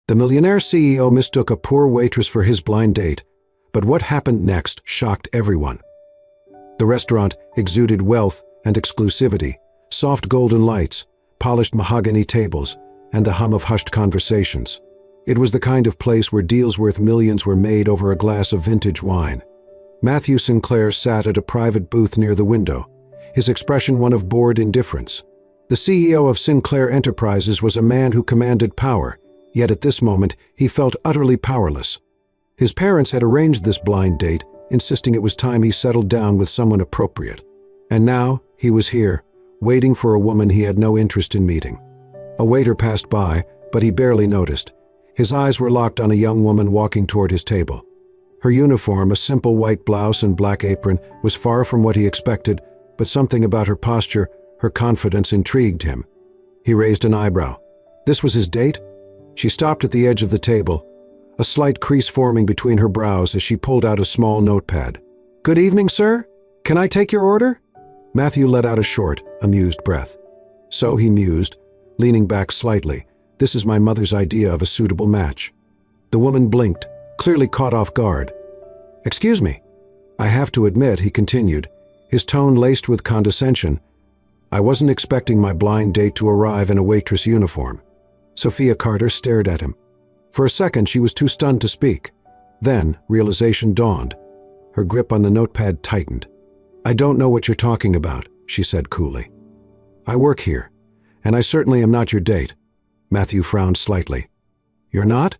The Millionaire CEO mistook a poor waitress for his blind date, but what happened next shocked everyone. The restaurant exuded wealth and exclusivity, soft golden lights, polished mahogany tables, and the hum of hushed conversations. It was the kind of place where deals worth millions were made over a glass of vintage wine. Matthew Sinclair sat at a private booth near the window, his expression one of bored indifference. The CEO of Sinclair Enterprises was a man who commanded power, yet at this moment he felt utterly powerless. His parents had arranged this blind date, insisting it was time he settled down with someone appropriate. And now he was here, waiting for a woman he had no interest in meeting. A waiter passed by, but he barely noticed. His eyes were locked on a young woman walking toward his table. Her uniform, a simple white blouse and black apron, was far from what he expected, but something about her posture, her confidence, intrigued him. He raised an eyebrow. This was his date? She stopped at the edge of the table, a slight crease forming between her brows as she pulled out a small notepad. "Good evening, sir. Can I take your order?" Matthew let out a short, amused breath. So he mused, leaning back slightly. This is my mother's idea of a suitable match. The woman blinked, clearly caught off guard. "Excuse me. I have to admit," he continued, his tone laced with condescension, "I wasn't expecting my blind date to arrive in a waitress uniform." Sophia Carter stared at him. For a second she was too stunned to speak. Then realization dawned. Her grip on the notepad tightened. "I don't know what you're talking about," she said coolly. "I work here, and I certainly am not your date." Matthew frowned slightly. "You're not?"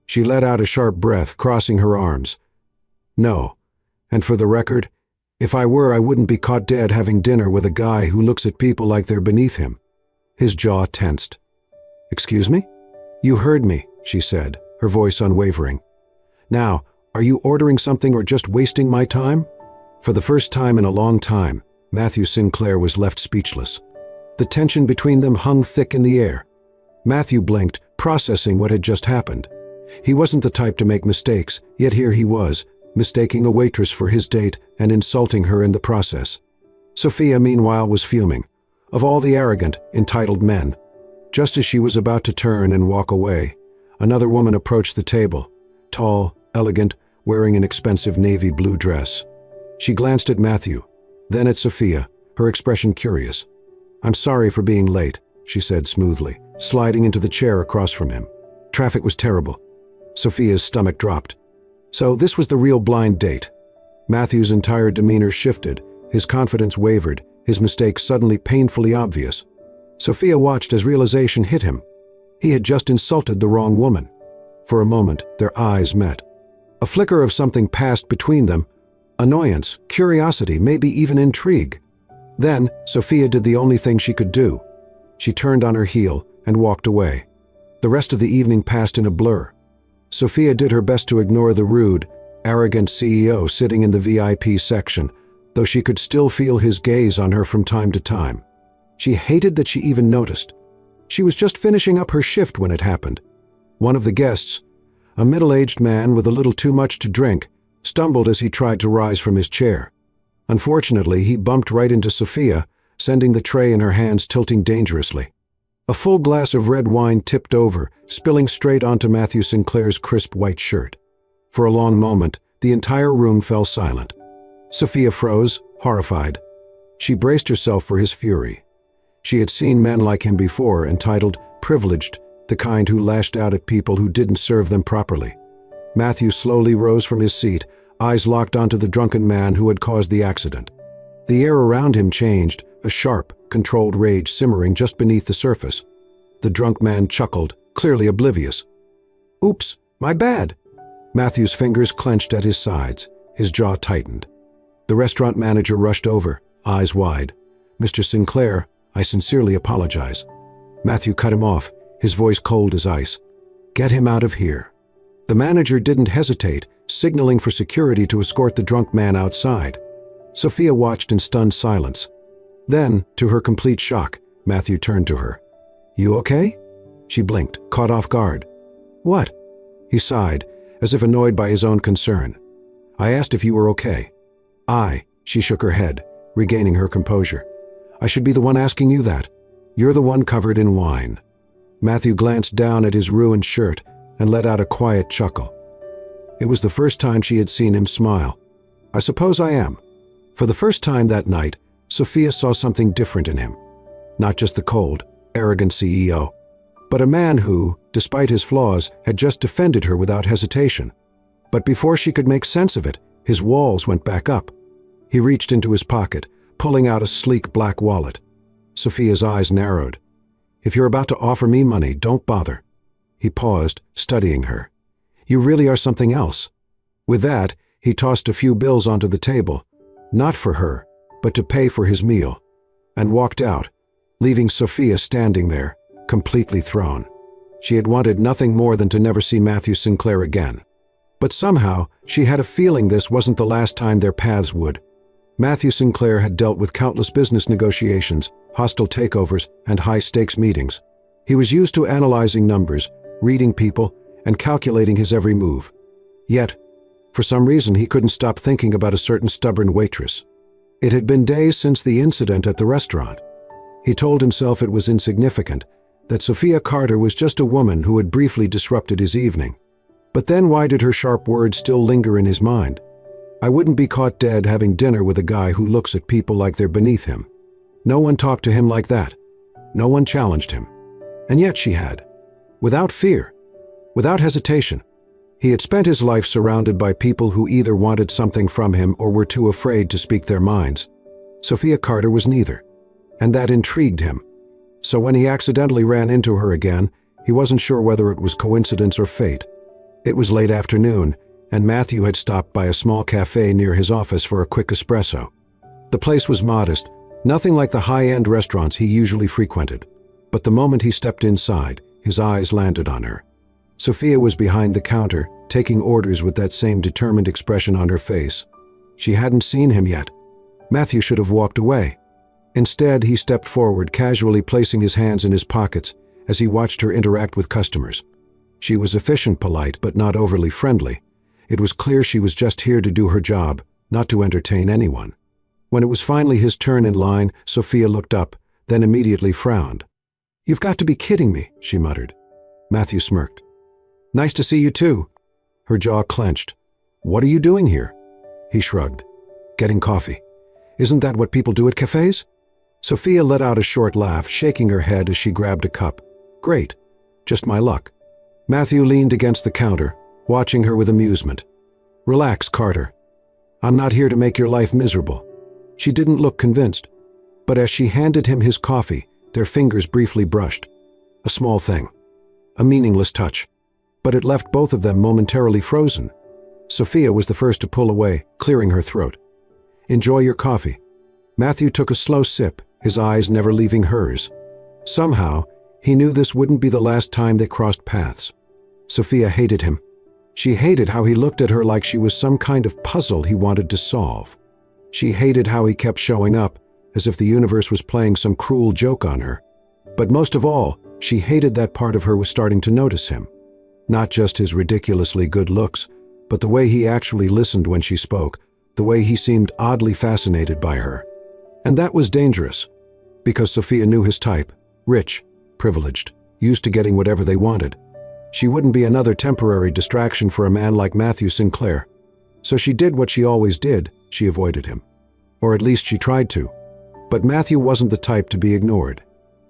She let out a sharp breath, crossing her arms. "No, and for the record, if I were, I wouldn't be caught dead having dinner with a guy who looks at people like they're beneath him." His jaw tensed. "Excuse me?" "You heard me," she said, her voice unwavering. "Now, are you ordering something or just wasting my time?" For the first time in a long time, Matthew Sinclair was left speechless. The tension between them hung thick in the air. Matthew blinked, processing what had just happened. He wasn't the type to make mistakes, yet here he was, mistaking a waitress for his date and insulting her in the process. Sophia, meanwhile, was fuming. Of all the arrogant, entitled men. Just as she was about to turn and walk away, another woman approached the table, tall, elegant, wearing an expensive navy blue dress. She glanced at Matthew, then at Sophia, her expression curious. "I'm sorry for being late," she said smoothly, sliding into the chair across from him. Traffic was terrible. Sophia's stomach dropped. So this was the real blind date. Matthew's entire demeanor shifted, his confidence wavered, his mistake suddenly painfully obvious. Sophia watched as realization hit him. He had just insulted the wrong woman. For a moment, their eyes met. A flicker of something passed between them, annoyance, curiosity, maybe even intrigue. Then, Sophia did the only thing she could do. She turned on her heel and walked away. The rest of the evening passed in a blur. Sophia did her best to ignore the rude, arrogant CEO sitting in the VIP section, though she could still feel his gaze on her from time to time. She hated that she even noticed. She was just finishing up her shift when it happened. One of the guests, a middle-aged man with a little too much to drink, stumbled as he tried to rise from his chair. Unfortunately, he bumped right into Sophia, sending the tray in her hands tilting dangerously. A full glass of red wine tipped over, spilling straight onto Matthew Sinclair's crisp white shirt. For a long moment, the entire room fell silent. Sophia froze, horrified. She braced herself for his fury. She had seen men like him before, entitled, privileged, the kind who lashed out at people who didn't serve them properly. Matthew slowly rose from his seat, eyes locked onto the drunken man who had caused the accident. The air around him changed, a sharp, controlled rage simmering just beneath the surface. The drunk man chuckled, clearly oblivious. "Oops, my bad." Matthew's fingers clenched at his sides, his jaw tightened. The restaurant manager rushed over, eyes wide. "Mr. Sinclair, I sincerely apologize." Matthew cut him off, his voice cold as ice. "Get him out of here." The manager didn't hesitate, signaling for security to escort the drunk man outside. Sophia watched in stunned silence. Then, to her complete shock, Matthew turned to her. "You okay?" She blinked, caught off guard. "What?" He sighed, as if annoyed by his own concern. "I asked if you were okay." She shook her head, regaining her composure. "I should be the one asking you that. You're the one covered in wine." Matthew glanced down at his ruined shirt, and let out a quiet chuckle. It was the first time she had seen him smile. "I suppose I am." For the first time that night, Sophia saw something different in him. Not just the cold, arrogant CEO, but a man who, despite his flaws, had just defended her without hesitation. But before she could make sense of it, his walls went back up. He reached into his pocket, pulling out a sleek black wallet. Sophia's eyes narrowed. "If you're about to offer me money, don't bother." He paused, studying her. "You really are something else." With that, he tossed a few bills onto the table, not for her, but to pay for his meal, and walked out, leaving Sophia standing there, completely thrown. She had wanted nothing more than to never see Matthew Sinclair again. But somehow, she had a feeling this wasn't the last time their paths would. Matthew Sinclair had dealt with countless business negotiations, hostile takeovers, and high-stakes meetings. He was used to analyzing numbers, reading people, and calculating his every move. Yet, for some reason, he couldn't stop thinking about a certain stubborn waitress. It had been days since the incident at the restaurant. He told himself it was insignificant, that Sophia Carter was just a woman who had briefly disrupted his evening. But then why did her sharp words still linger in his mind? "I wouldn't be caught dead having dinner with a guy who looks at people like they're beneath him." No one talked to him like that. No one challenged him. And yet she had. Without fear. Without hesitation. He had spent his life surrounded by people who either wanted something from him or were too afraid to speak their minds. Sophia Carter was neither. And that intrigued him. So when he accidentally ran into her again, he wasn't sure whether it was coincidence or fate. It was late afternoon, and Matthew had stopped by a small cafe near his office for a quick espresso. The place was modest, nothing like the high-end restaurants he usually frequented. But the moment he stepped inside, his eyes landed on her. Sophia was behind the counter, taking orders with that same determined expression on her face. She hadn't seen him yet. Matthew should have walked away. Instead, he stepped forward, casually placing his hands in his pockets as he watched her interact with customers. She was efficient, polite, but not overly friendly. It was clear she was just here to do her job, not to entertain anyone. When it was finally his turn in line, Sophia looked up, then immediately frowned. "You've got to be kidding me," she muttered. Matthew smirked. "Nice to see you too." Her jaw clenched. "What are you doing here?" He shrugged. "Getting coffee. Isn't that what people do at cafes?" Sophia let out a short laugh, shaking her head as she grabbed a cup. "Great. Just my luck." Matthew leaned against the counter, watching her with amusement. "Relax, Carter. I'm not here to make your life miserable." She didn't look convinced, but as she handed him his coffee, their fingers briefly brushed. A small thing. A meaningless touch. But it left both of them momentarily frozen. Sophia was the first to pull away, clearing her throat. "Enjoy your coffee." Matthew took a slow sip, his eyes never leaving hers. Somehow, he knew this wouldn't be the last time they crossed paths. Sophia hated him. She hated how he looked at her like she was some kind of puzzle he wanted to solve. She hated how he kept showing up, as if the universe was playing some cruel joke on her. But most of all, she hated that part of her was starting to notice him. Not just his ridiculously good looks, but the way he actually listened when she spoke, the way he seemed oddly fascinated by her. And that was dangerous, because Sophia knew his type, rich, privileged, used to getting whatever they wanted. She wouldn't be another temporary distraction for a man like Matthew Sinclair. So she did what she always did, she avoided him. Or at least she tried to. But Matthew wasn't the type to be ignored.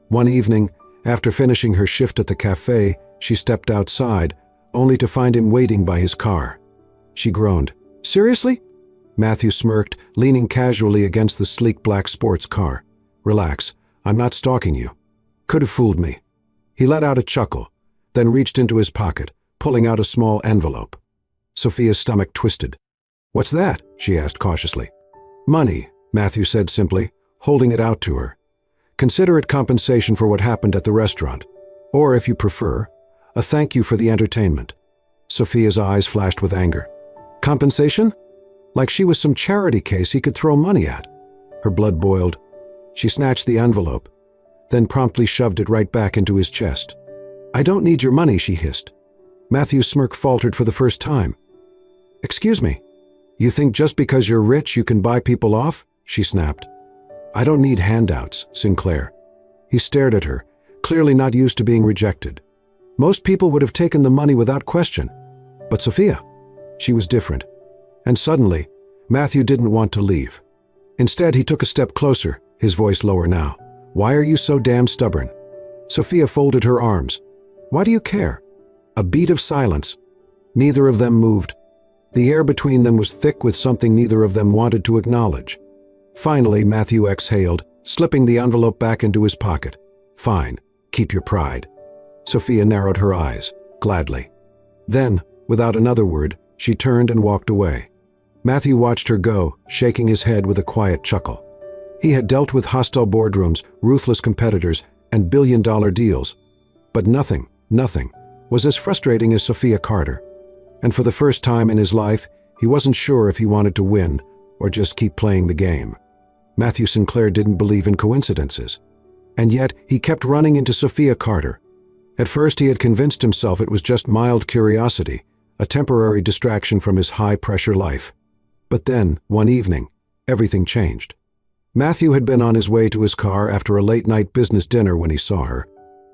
One evening, after finishing her shift at the cafe, she stepped outside, only to find him waiting by his car. She groaned. "Seriously?" Matthew smirked, leaning casually against the sleek black sports car. "Relax, I'm not stalking you." Could have fooled me. He let out a chuckle, then reached into his pocket, pulling out a small envelope. Sophia's stomach twisted. "What's that?" she asked cautiously. "Money," Matthew said simply, holding it out to her. "Consider it compensation for what happened at the restaurant. Or, if you prefer, a thank you for the entertainment." Sophia's eyes flashed with anger. "Compensation? Like she was some charity case he could throw money at." Her blood boiled. She snatched the envelope, then promptly shoved it right back into his chest. "I don't need your money," she hissed. Matthew's smirk faltered for the first time. "Excuse me, you think just because you're rich you can buy people off?" she snapped. "I don't need handouts, Sinclair." He stared at her, clearly not used to being rejected. Most people would have taken the money without question. But Sophia, she was different. And suddenly, Matthew didn't want to leave. Instead, he took a step closer, his voice lower now. "Why are you so damn stubborn?" Sophia folded her arms. "Why do you care?" A beat of silence. Neither of them moved. The air between them was thick with something neither of them wanted to acknowledge. Finally, Matthew exhaled, slipping the envelope back into his pocket. "Fine, keep your pride." Sophia narrowed her eyes, gladly. Then, without another word, she turned and walked away. Matthew watched her go, shaking his head with a quiet chuckle. He had dealt with hostile boardrooms, ruthless competitors, and billion-dollar deals. But nothing was as frustrating as Sophia Carter. And for the first time in his life, he wasn't sure if he wanted to win or just keep playing the game. Matthew Sinclair didn't believe in coincidences. And yet, he kept running into Sophia Carter. At first, he had convinced himself it was just mild curiosity, a temporary distraction from his high-pressure life. But then, one evening, everything changed. Matthew had been on his way to his car after a late-night business dinner when he saw her.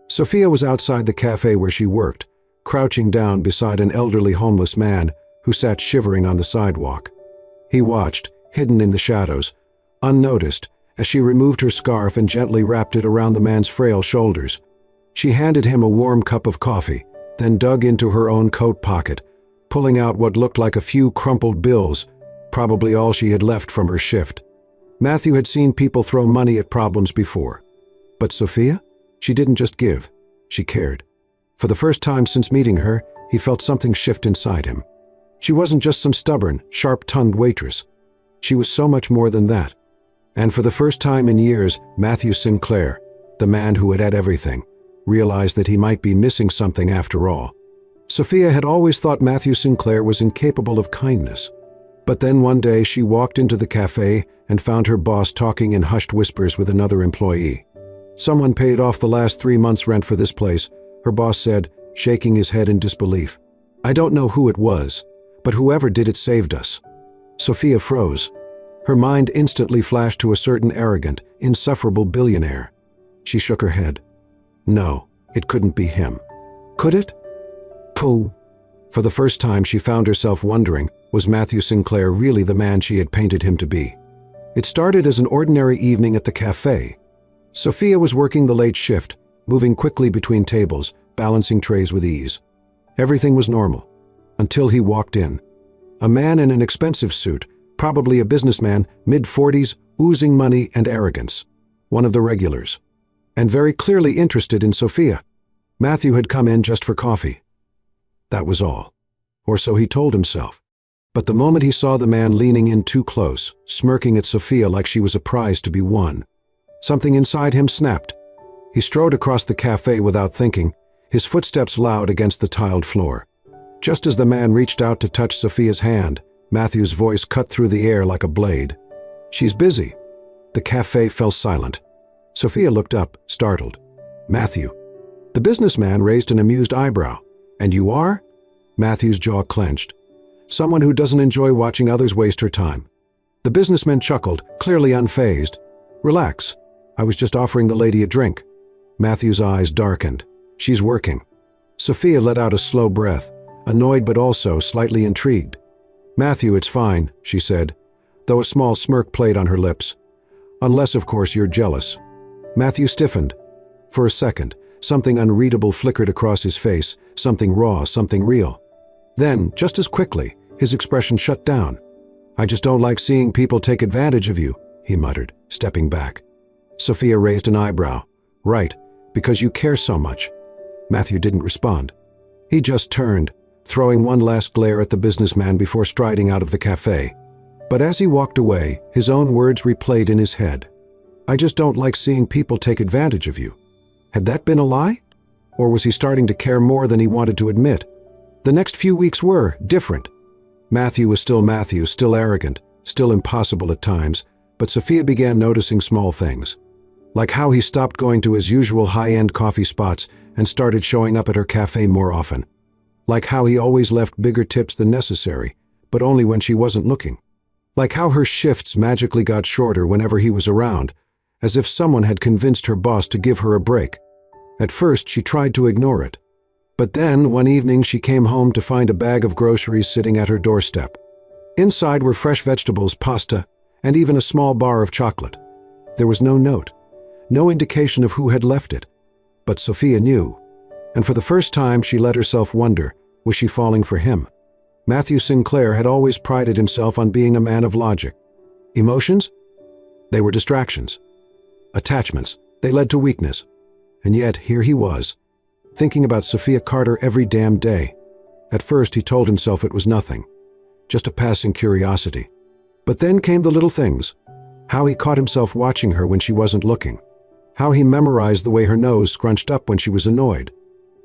Sophia was outside the cafe where she worked, crouching down beside an elderly homeless man who sat shivering on the sidewalk. He watched, hidden in the shadows, unnoticed, as she removed her scarf and gently wrapped it around the man's frail shoulders. She handed him a warm cup of coffee, then dug into her own coat pocket, pulling out what looked like a few crumpled bills, probably all she had left from her shift. Matthew had seen people throw money at problems before. But Sophia? She didn't just give. She cared. For the first time since meeting her, he felt something shift inside him. She wasn't just some stubborn, sharp-tongued waitress. She was so much more than that. And for the first time in years, Matthew Sinclair, the man who had everything, realized that he might be missing something after all. Sophia had always thought Matthew Sinclair was incapable of kindness. But then one day she walked into the cafe and found her boss talking in hushed whispers with another employee. "Someone paid off the last 3 months' rent for this place," her boss said, shaking his head in disbelief. "I don't know who it was, but whoever did it saved us." Sophia froze. Her mind instantly flashed to a certain arrogant, insufferable billionaire. She shook her head. No, it couldn't be him. Could it? Pooh. For the first time she found herself wondering, was Matthew Sinclair really the man she had painted him to be? It started as an ordinary evening at the cafe. Sophia was working the late shift, moving quickly between tables, balancing trays with ease. Everything was normal, until he walked in. A man in an expensive suit, probably a businessman, mid-40s, oozing money and arrogance. One of the regulars. And very clearly interested in Sophia. Matthew had come in just for coffee. That was all. Or so he told himself. But the moment he saw the man leaning in too close, smirking at Sophia like she was a prize to be won, something inside him snapped. He strode across the cafe without thinking, his footsteps loud against the tiled floor. Just as the man reached out to touch Sophia's hand, Matthew's voice cut through the air like a blade. "She's busy." The cafe fell silent. Sophia looked up, startled. "Matthew." The businessman raised an amused eyebrow. "And you are?" Matthew's jaw clenched. "Someone who doesn't enjoy watching others waste her time." The businessman chuckled, clearly unfazed. "Relax. I was just offering the lady a drink." Matthew's eyes darkened. "She's working." Sophia let out a slow breath, annoyed but also slightly intrigued. "Matthew, it's fine," she said, though a small smirk played on her lips. "Unless, of course, you're jealous." Matthew stiffened. For a second, something unreadable flickered across his face, something raw, something real. Then, just as quickly, his expression shut down. "I just don't like seeing people take advantage of you," he muttered, stepping back. Sophia raised an eyebrow. "Right, because you care so much." Matthew didn't respond. He just turned, throwing one last glare at the businessman before striding out of the cafe. But as he walked away, his own words replayed in his head. "I just don't like seeing people take advantage of you." Had that been a lie? Or was he starting to care more than he wanted to admit? The next few weeks were different. Matthew was still Matthew, still arrogant, still impossible at times, but Sophia began noticing small things. Like how he stopped going to his usual high-end coffee spots and started showing up at her cafe more often. Like how he always left bigger tips than necessary, but only when she wasn't looking. Like how her shifts magically got shorter whenever he was around, as if someone had convinced her boss to give her a break. At first, she tried to ignore it. But then, one evening, she came home to find a bag of groceries sitting at her doorstep. Inside were fresh vegetables, pasta, and even a small bar of chocolate. There was no note, no indication of who had left it. But Sophia knew, and for the first time she let herself wonder, was she falling for him? Matthew Sinclair had always prided himself on being a man of logic. Emotions? They were distractions. Attachments, they led to weakness. And yet, here he was, thinking about Sophia Carter every damn day. At first he told himself it was nothing, just a passing curiosity. But then came the little things. How he caught himself watching her when she wasn't looking. How he memorized the way her nose scrunched up when she was annoyed.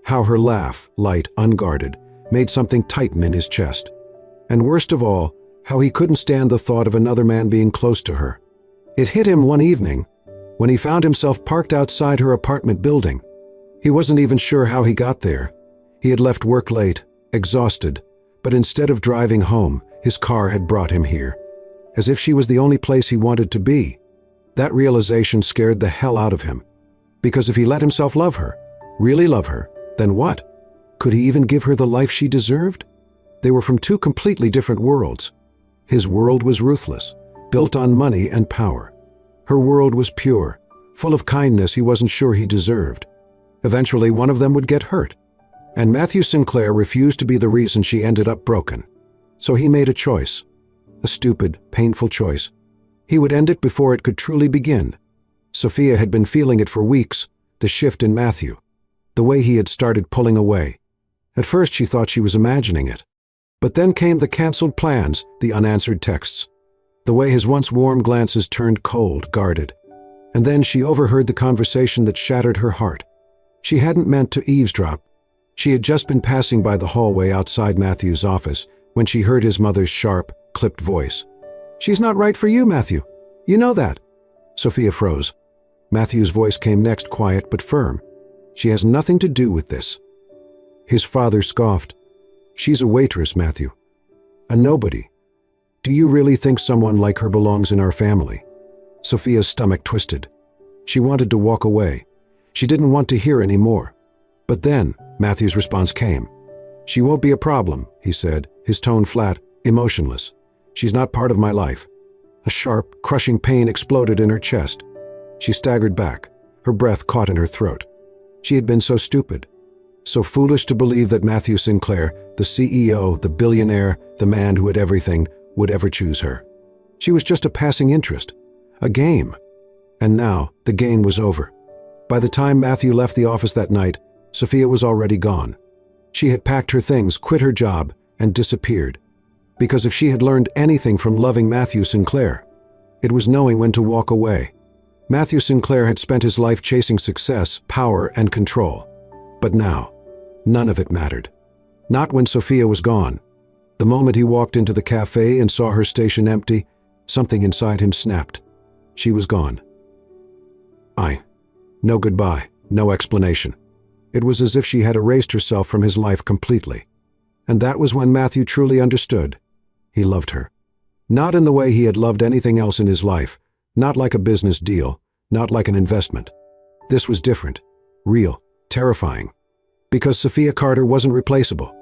How her laugh, light, unguarded, made something tighten in his chest. And worst of all, how he couldn't stand the thought of another man being close to her. It hit him one evening when he found himself parked outside her apartment building. He wasn't even sure how he got there. He had left work late, exhausted, but instead of driving home, his car had brought him here. As if she was the only place he wanted to be. That realization scared the hell out of him. Because if he let himself love her, really love her, then what? Could he even give her the life she deserved? They were from two completely different worlds. His world was ruthless, built on money and power. Her world was pure, full of kindness he wasn't sure he deserved. Eventually, one of them would get hurt. And Matthew Sinclair refused to be the reason she ended up broken. So he made a choice. A stupid, painful choice. He would end it before it could truly begin. Sophia had been feeling it for weeks, the shift in Matthew. The way he had started pulling away. At first she thought she was imagining it. But then came the canceled plans, the unanswered texts. The way his once warm glances turned cold, guarded. And then she overheard the conversation that shattered her heart. She hadn't meant to eavesdrop. She had just been passing by the hallway outside Matthew's office when she heard his mother's sharp, clipped voice. "She's not right for you, Matthew. You know that." Sophia froze. Matthew's voice came next, quiet but firm. "She has nothing to do with this." His father scoffed. "She's a waitress, Matthew. A nobody. Do you really think someone like her belongs in our family?" Sophia's stomach twisted. She wanted to walk away. She didn't want to hear any more. But then, Matthew's response came. "She won't be a problem," he said, his tone flat, emotionless. "She's not part of my life." A sharp, crushing pain exploded in her chest. She staggered back, her breath caught in her throat. She had been so stupid, so foolish to believe that Matthew Sinclair, the CEO, the billionaire, the man who had everything, would ever choose her. She was just a passing interest, a game. And now, the game was over. By the time Matthew left the office that night, Sophia was already gone. She had packed her things, quit her job, and disappeared. Because if she had learned anything from loving Matthew Sinclair, it was knowing when to walk away. Matthew Sinclair had spent his life chasing success, power, and control. But now, none of it mattered. Not when Sophia was gone. The moment he walked into the cafe and saw her station empty, something inside him snapped. She was gone. No goodbye, no explanation. It was as if she had erased herself from his life completely. And that was when Matthew truly understood. He loved her. Not in the way he had loved anything else in his life, not like a business deal, not like an investment. This was different, real, terrifying. Because Sophia Carter wasn't replaceable.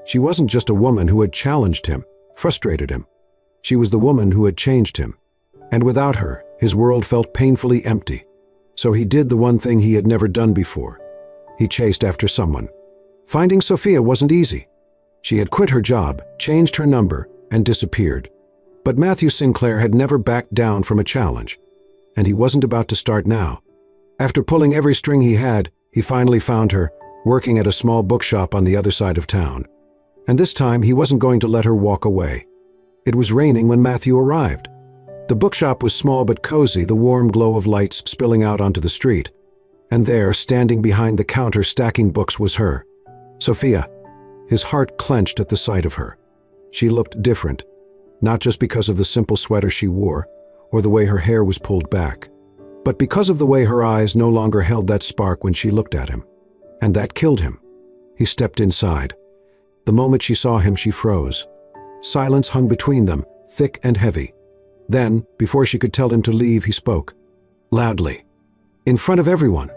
She wasn't just a woman who had challenged him, frustrated him. She was the woman who had changed him. And without her, his world felt painfully empty. So he did the one thing he had never done before. He chased after someone. Finding Sophia wasn't easy. She had quit her job, changed her number, and disappeared. But Matthew Sinclair had never backed down from a challenge. And he wasn't about to start now. After pulling every string he had, he finally found her, working at a small bookshop on the other side of town. And this time, he wasn't going to let her walk away. It was raining when Matthew arrived. The bookshop was small but cozy, the warm glow of lights spilling out onto the street. And there, standing behind the counter stacking books, was her. Sophia. His heart clenched at the sight of her. She looked different, not just because of the simple sweater she wore, or the way her hair was pulled back, but because of the way her eyes no longer held that spark when she looked at him. And that killed him. He stepped inside. The moment she saw him, she froze. Silence hung between them, thick and heavy. Then, before she could tell him to leave, he spoke. Loudly. In front of everyone.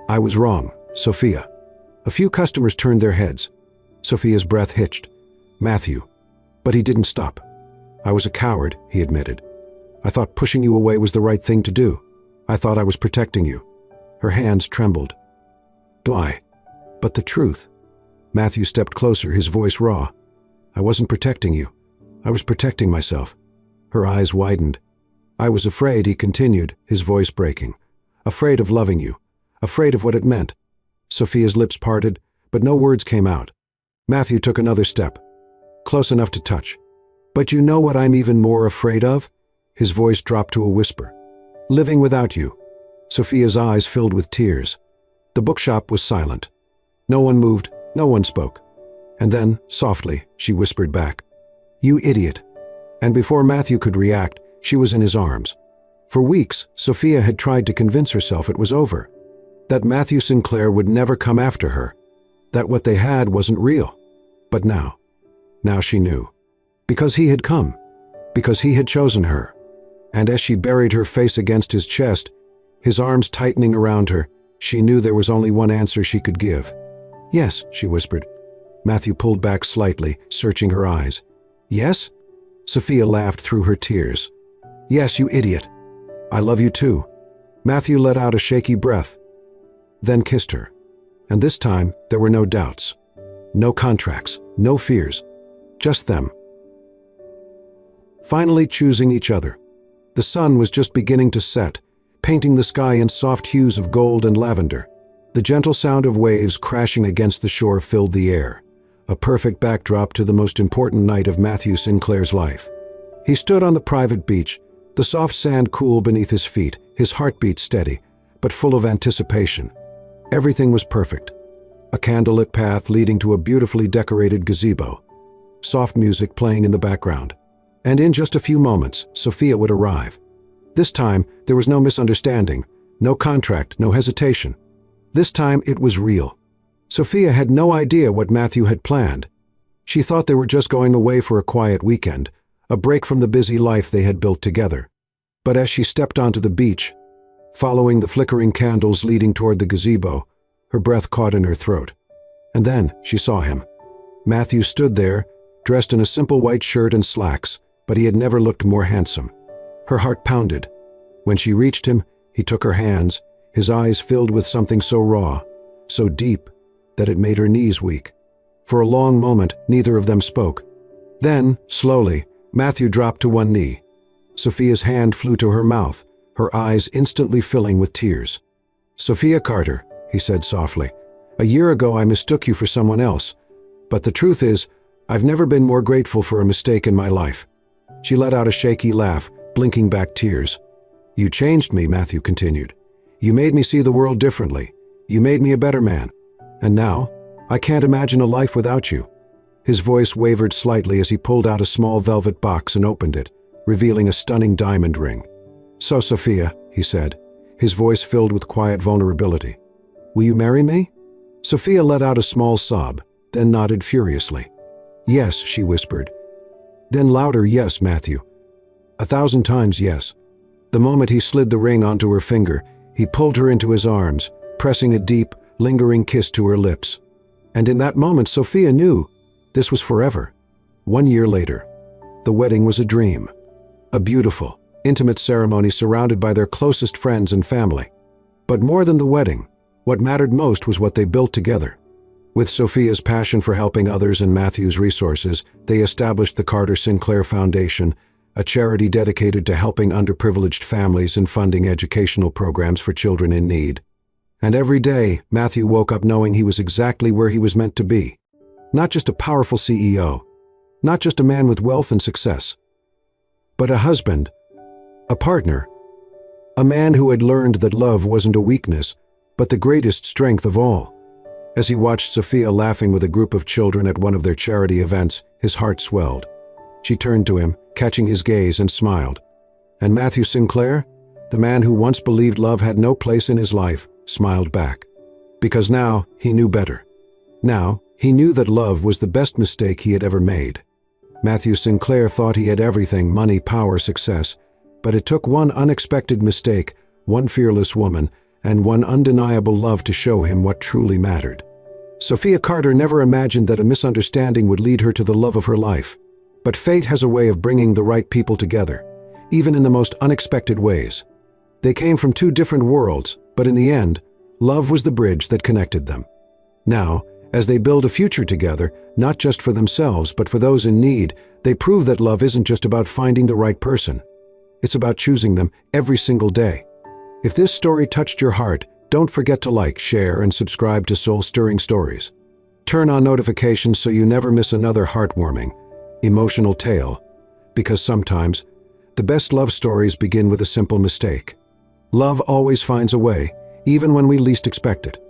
"I was wrong, Sophia. A few customers turned their heads. Sophia's breath hitched. Matthew. But he didn't stop. I was a coward, he admitted. I thought pushing you away was the right thing to do. I thought I was protecting you. Her hands trembled. But the truth. Matthew stepped closer, his voice raw. I wasn't protecting you. I was protecting myself. Her eyes widened. I was afraid, he continued, his voice breaking. Afraid of loving you. Afraid of what it meant. Sophia's lips parted, but no words came out. Matthew took another step. Close enough to touch. But you know what I'm even more afraid of? His voice dropped to a whisper. Living without you. Sophia's eyes filled with tears. The bookshop was silent. No one moved, no one spoke. And then, softly, she whispered back. You idiot. And before Matthew could react, she was in his arms. For weeks, Sophia had tried to convince herself it was over. That Matthew Sinclair would never come after her. That what they had wasn't real. But now she knew. Because he had come. Because he had chosen her. And as she buried her face against his chest, his arms tightening around her, she knew there was only one answer she could give. Yes, she whispered. Matthew pulled back slightly, searching her eyes. Yes? Sophia laughed through her tears. Yes, you idiot. I love you too. Matthew let out a shaky breath, then kissed her. And this time, there were no doubts. No contracts, no fears. Just them. Finally choosing each other. The sun was just beginning to set, painting the sky in soft hues of gold and lavender. The gentle sound of waves crashing against the shore filled the air, a perfect backdrop to the most important night of Matthew Sinclair's life. He stood on the private beach, the soft sand cool beneath his feet, his heartbeat steady, but full of anticipation. Everything was perfect. A candlelit path leading to a beautifully decorated gazebo. Soft music playing in the background. And in just a few moments, Sophia would arrive. This time, there was no misunderstanding, no contract, no hesitation. This time, it was real. Sophia had no idea what Matthew had planned. She thought they were just going away for a quiet weekend, a break from the busy life they had built together. But as she stepped onto the beach, following the flickering candles leading toward the gazebo, her breath caught in her throat. And then she saw him. Matthew stood there, dressed in a simple white shirt and slacks, but he had never looked more handsome. Her heart pounded. When she reached him, he took her hands, his eyes filled with something so raw, so deep, that it made her knees weak. For a long moment, neither of them spoke. Then, slowly, Matthew dropped to one knee. Sophia's hand flew to her mouth, her eyes instantly filling with tears. Sophia Carter, he said softly, a year ago I mistook you for someone else, but the truth is, I've never been more grateful for a mistake in my life. She let out a shaky laugh, blinking back tears. You changed me, Matthew continued. You made me see the world differently. You made me a better man. And now, I can't imagine a life without you. His voice wavered slightly as he pulled out a small velvet box and opened it, revealing a stunning diamond ring. So, Sophia, he said, his voice filled with quiet vulnerability. Will you marry me? Sophia let out a small sob, then nodded furiously. Yes, she whispered. Then louder, yes, Matthew. 1,000 times yes. The moment he slid the ring onto her finger, he pulled her into his arms, pressing a deep, lingering kiss to her lips. And in that moment, Sophia knew this was forever. 1 year later, the wedding was a dream. A beautiful, intimate ceremony surrounded by their closest friends and family. But more than the wedding, what mattered most was what they built together. With Sophia's passion for helping others and Matthew's resources, they established the Carter Sinclair Foundation, a charity dedicated to helping underprivileged families and funding educational programs for children in need. And every day, Matthew woke up knowing he was exactly where he was meant to be. Not just a powerful CEO, not just a man with wealth and success, but a husband, a partner, a man who had learned that love wasn't a weakness, but the greatest strength of all. As he watched Sophia laughing with a group of children at one of their charity events, his heart swelled. She turned to him, catching his gaze, and smiled. And Matthew Sinclair, the man who once believed love had no place in his life, smiled back. Because now he knew better. Now he knew that love was the best mistake he had ever made. Matthew Sinclair thought he had everything, money, power, success, but it took one unexpected mistake, one fearless woman, and one undeniable love to show him what truly mattered. Sophia Carter never imagined that a misunderstanding would lead her to the love of her life. But fate has a way of bringing the right people together, even in the most unexpected ways. They came from two different worlds, but in the end, love was the bridge that connected them. Now, as they build a future together, not just for themselves but for those in need, they prove that love isn't just about finding the right person. It's about choosing them every single day. If this story touched your heart, don't forget to like, share, and subscribe to Soul-Stirring Stories. Turn on notifications so you never miss another heartwarming, emotional tale. Because sometimes, the best love stories begin with a simple mistake. Love always finds a way, even when we least expect it.